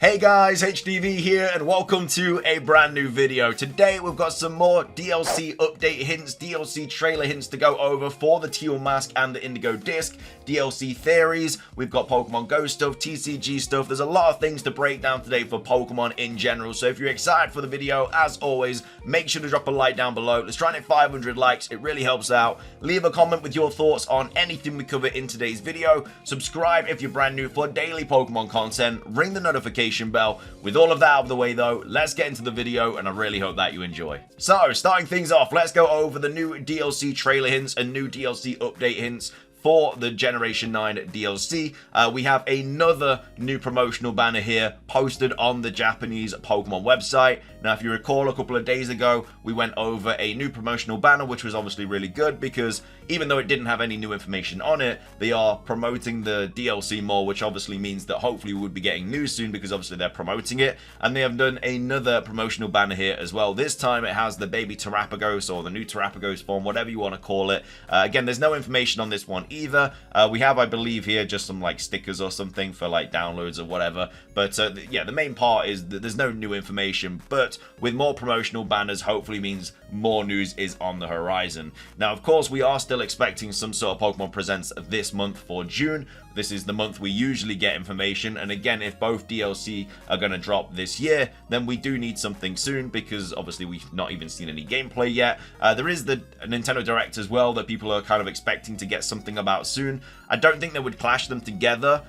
Hey guys, HDvee here and welcome to a brand new video. Today we've got some more DLC update hints, DLC trailer hints to go over for the Teal Mask and the Indigo Disk, DLC theories, we've got Pokemon Go stuff, TCG stuff. There's a lot of things to break down today for Pokemon in general, so if you're excited for the video, as always, make sure to drop a like down below. Let's try and hit 500 likes, it really helps out. Leave a comment with your thoughts on anything we cover in today's video. Subscribe if you're brand new for daily Pokemon content, ring the notification bell. With all of that out of the way though, let's get into the video and I really hope that you enjoy. So, starting things off, let's go over the new DLC trailer hints and new DLC update hints for the Generation 9 DLC. We have another new promotional banner here posted on the Japanese Pokemon website. Now, if you recall, a couple of days ago, we went over a new promotional banner, which was obviously really good because even though it didn't have any new information on it, they are promoting the DLC more, which obviously means that hopefully we would be getting news soon because obviously they're promoting it. And they have done another promotional banner here as well. This time it has the baby Terapagos or the new Terapagos form, whatever you want to call it. Again, there's no information on this one either. We have, I believe, here just some like stickers or something for like downloads or whatever. But yeah, the main part is that there's no new information, but with more promotional banners hopefully means more news is on the horizon. Now, of course, we are still expecting some sort of Pokemon Presents this month for June. This is the month we usually get information, and again, if both DLC are going to drop this year, then we do need something soon because obviously we've not even seen any gameplay yet. There is the Nintendo Direct as well that people are kind of expecting to get something about soon. I don't think they would clash them together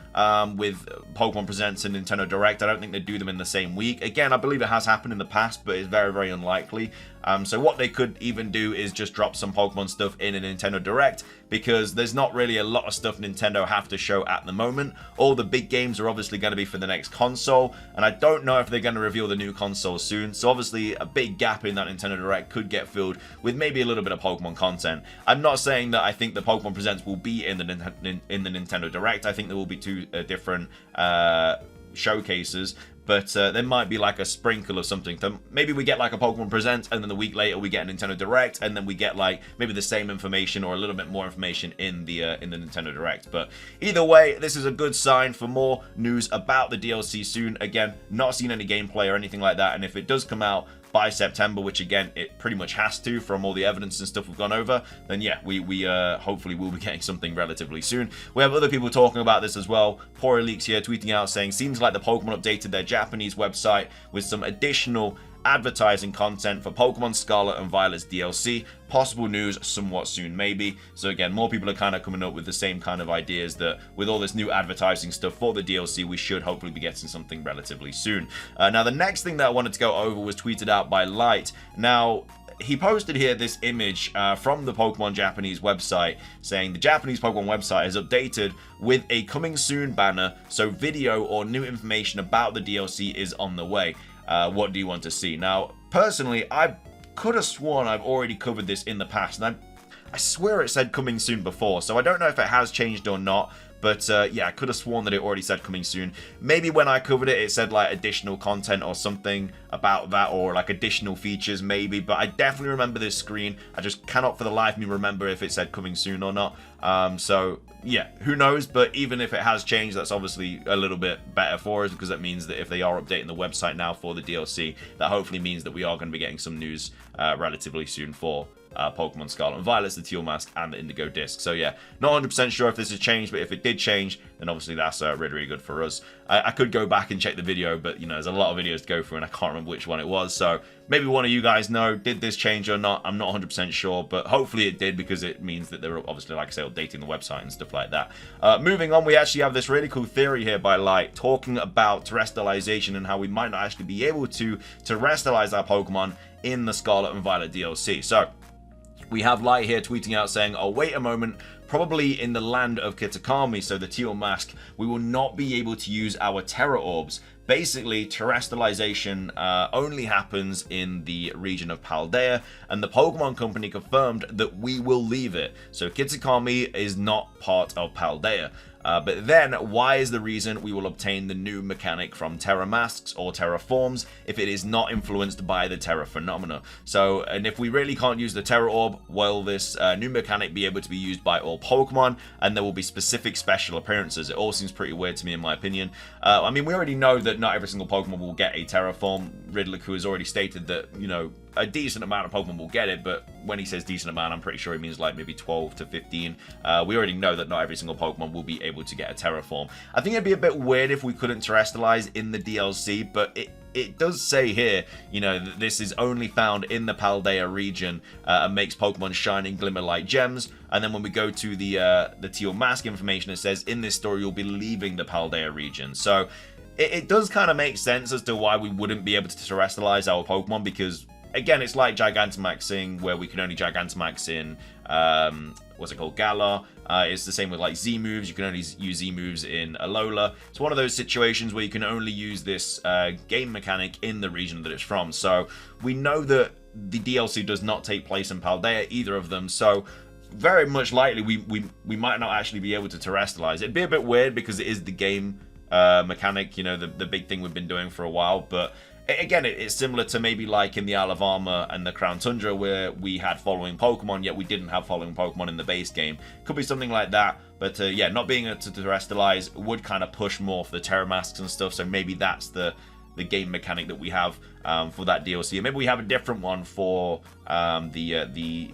with Pokemon Presents and Nintendo Direct. I don't think they'd do them in the same week. Again, I believe it has happened in the past, but it's very, very unlikely. So what they could even do is just drop some Pokemon stuff in a Nintendo Direct because there's not really a lot of stuff Nintendo have to show at the moment. All the big games are obviously going to be for the next console, and I don't know if they're going to reveal the new console soon. So obviously a big gap in that Nintendo Direct could get filled with maybe a little bit of Pokemon content. I'm not saying that I think the Pokemon Presents will be in the Nintendo Direct. I think there will be two different showcases, but there might be like a sprinkle of something. So maybe we get like a Pokemon Presents and then the week later we get a Nintendo Direct and then we get like maybe the same information or a little bit more information in the Nintendo Direct. But either way, this is a good sign for more news about the DLC soon. Again, not seen any gameplay or anything like that, and if it does come out by September, which again it pretty much has to from all the evidence and stuff we've gone over, then yeah, we hopefully will be getting something relatively soon. We have other people talking about this as well. Poor Leaks here tweeting out saying, seems like the Pokemon updated their Japanese website with some additional advertising content for Pokemon Scarlet and Violet's DLC. Possible news somewhat soon, maybe. So again, more people are kind of coming up with the same kind of ideas that with all this new advertising stuff for the DLC, we should hopefully be getting something relatively soon. Now, the next thing that I wanted to go over was tweeted out by Light. Now, he posted here this image from the Pokemon Japanese website saying the Japanese Pokemon website is updated with a coming soon banner, so video or new information about the DLC is on the way. What do you want to see? Now, personally, I could have sworn I've already covered this in the past, and I swear it said coming soon before, so I don't know if it has changed or not. But yeah, I could have sworn that it already said coming soon. Maybe when I covered it, it said like additional content or something about that, or like additional features maybe. But I definitely remember this screen. I just cannot for the life of me remember if it said coming soon or not. So yeah, who knows? But even if it has changed, that's obviously a little bit better for us because that means that if they are updating the website now for the DLC, that hopefully means that we are going to be getting some news relatively soon for Pokemon Scarlet and Violet, the Teal Mask, and the Indigo Disk. So yeah, not 100% sure if this has changed, but if it did change, then obviously that's really, really good for us. I could go back and check the video, but you know, there's a lot of videos to go through and I can't remember which one it was. So maybe one of you guys know, did this change or not? I'm not 100% sure, but hopefully it did because it means that they're obviously, like I say, updating the website and stuff like that. Moving on, we actually have this really cool theory here by Light talking about Terastallization and how we might not actually be able to Terastallize our Pokemon in the Scarlet and Violet DLC. So we have Light here tweeting out saying, oh, wait a moment, probably in the land of Kitakami, so the Teal Mask, we will not be able to use our TERA Orbs. Basically, Terastallization only happens in the region of Paldea, and the Pokemon Company confirmed that we will leave it. So Kitakami is not part of Paldea. But then, why is the reason we will obtain the new mechanic from Terra Masks or Terra Forms if it is not influenced by the Terra phenomena? So, and if we really can't use the Terra Orb, will this new mechanic be able to be used by all Pokemon, and there will be specific special appearances? It all seems pretty weird to me, in my opinion. I mean, we already know that not every single Pokemon will get a Terra Form. Riddliku has already stated that, you know, a decent amount of Pokemon will get it, but when he says decent amount, I'm pretty sure he means like maybe 12 to 15. We already know that not every single Pokemon will be able to get a Terra Form. I think it'd be a bit weird if we couldn't Terastallize in the DLC, but it does say here, you know, that this is only found in the Paldea region and makes Pokemon shine and glimmer like gems. And then when we go to the Teal Mask information, it says in this story you'll be leaving the Paldea region. So it does kind of make sense as to why we wouldn't be able to Terastallize our Pokemon, because again, it's like Gigantamaxing, where we can only Gigantamax in, what's it called, Galar. It's the same with like Z moves. You can only use Z moves in Alola. It's one of those situations where you can only use this game mechanic in the region that it's from. So we know that the DLC does not take place in Paldea, either of them. So very much likely we might not actually be able to Terastallize. It'd be a bit weird because it is the game mechanic, you know, the big thing we've been doing for a while. But again, it's similar to maybe like in the Isle of Armor and the Crown Tundra, where we had following Pokemon, yet we didn't have following Pokemon in the base game. Could be something like that. But yeah, not being able to Terastallize would kind of push more for the Terra Masks and stuff. So maybe that's the game mechanic that we have for that DLC. And maybe we have a different one for the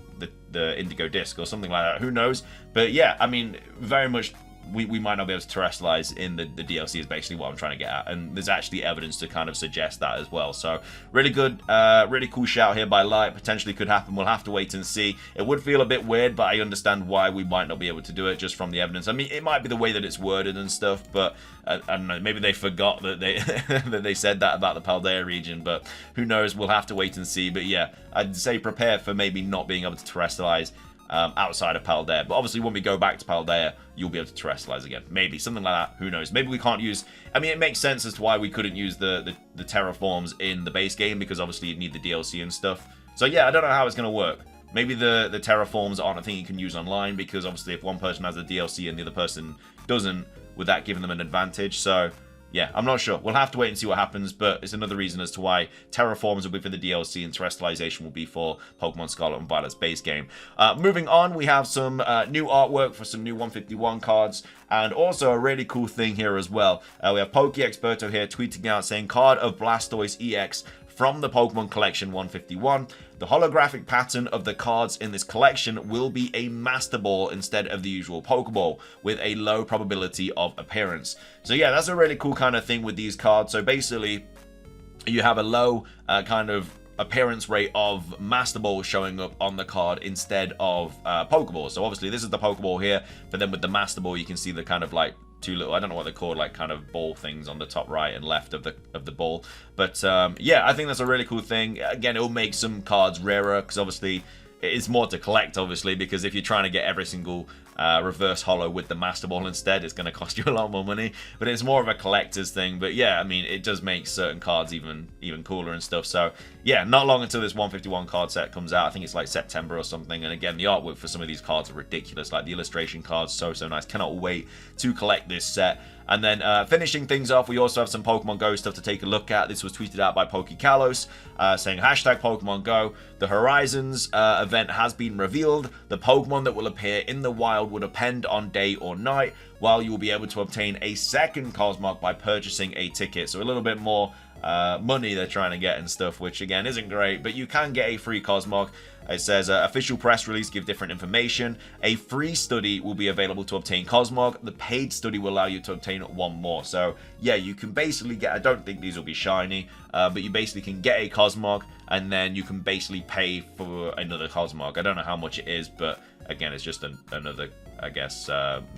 Indigo Disk or something like that. Who knows? But yeah, I mean, very much we might not be able to Terastallize in the DLC is basically what I'm trying to get at. And there's actually evidence to kind of suggest that as well. So really good, really cool shout here by Light. Potentially could happen. We'll have to wait and see. It would feel a bit weird, but I understand why we might not be able to do it just from the evidence. I mean, it might be the way that it's worded and stuff, but I don't know. Maybe they forgot that they that they said that about the Paldea region, but who knows? We'll have to wait and see. But yeah, I'd say prepare for maybe not being able to Terastallize outside of Paldea. But obviously when we go back to Paldea, you'll be able to Terastallize again. Maybe something like that. Who knows? Maybe we can't use... I mean, it makes sense as to why we couldn't use the Terra Forms in the base game, because obviously you'd need the DLC and stuff. So yeah, I don't know how it's going to work. Maybe the Terra Forms aren't a thing you can use online, because obviously if one person has the DLC and the other person doesn't, would that give them an advantage? So yeah, I'm not sure. We'll have to wait and see what happens, but it's another reason as to why Terra Forms will be for the DLC and Terastallization will be for Pokemon Scarlet and Violet's base game. Moving on, we have some new artwork for some new 151 cards, and also a really cool thing here as well. We have PokeExperto here tweeting out saying, card of Blastoise EX from the Pokemon Collection 151. The holographic pattern of the cards in this collection will be a Master Ball instead of the usual Pokeball, with a low probability of appearance. So yeah, that's a really cool kind of thing with these cards. So basically, you have a low kind of appearance rate of Master Ball showing up on the card instead of Pokeball. So obviously this is the Pokeball here, but then with the Master Ball you can see the kind of like two little, I don't know what they're called, like kind of ball things on the top right and left of the ball. But yeah, I think that's a really cool thing. Again, it'll make some cards rarer, because obviously it's more to collect, obviously, because if you're trying to get every single reverse holo with the Master Ball instead, it's going to cost you a lot more money. But it's more of a collector's thing. But yeah, I mean, it does make certain cards even cooler and stuff. So yeah, not long until this 151 card set comes out. I think it's like September or something. And again, the artwork for some of these cards are ridiculous. Like the illustration cards, so nice. Cannot wait to collect this set. And then finishing things off, we also have some Pokemon Go stuff to take a look at. This was tweeted out by PokeKalos, saying hashtag Pokemon Go. The Horizons event has been revealed. The Pokemon that will appear in the wild will depend on day or night, while you will be able to obtain a second Cosmog by purchasing a ticket. So a little bit more money they're trying to get and stuff, which again isn't great, but you can get a free Cosmog. It says official press release give different information. A free study will be available to obtain Cosmog. The paid study will allow you to obtain one more. So yeah, you can basically get, I don't think these will be shiny, but you basically can get a Cosmog and then you can basically pay for another Cosmog. I don't know how much it is, but again, it's just another, I guess,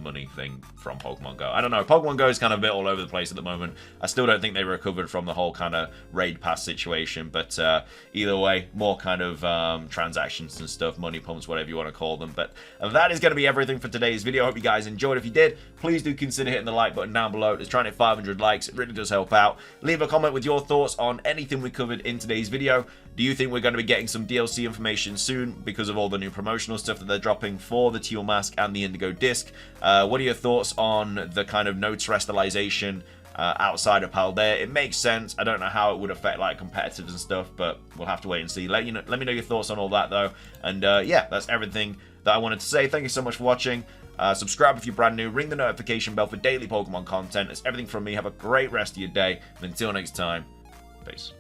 money thing from Pokemon Go. I don't know. Pokemon Go is kind of a bit all over the place at the moment. I still don't think they recovered from the whole kind of raid pass situation, but either way, more kind of transactions and stuff, money pumps, whatever you want to call them. But that is going to be everything for today's video. I hope you guys enjoyed. If you did, please do consider hitting the like button down below. It's trying to hit 500 likes. It really does help out. Leave a comment with your thoughts on anything we covered in today's video. Do you think we're going to be getting some DLC information soon because of all the new promotional stuff that they're dropping for the Teal Mask and the Indigo Disk. What are your thoughts on the kind of no terastallization outside of Paldea? It makes sense. I don't know how it would affect like competitors and stuff, but we'll have to wait and see. Let me know your thoughts on all that though. And yeah, that's everything that I wanted to say. Thank you so much for watching. Subscribe if you're brand new. Ring the notification bell for daily Pokemon content. That's everything from me. Have a great rest of your day. And until next time, peace.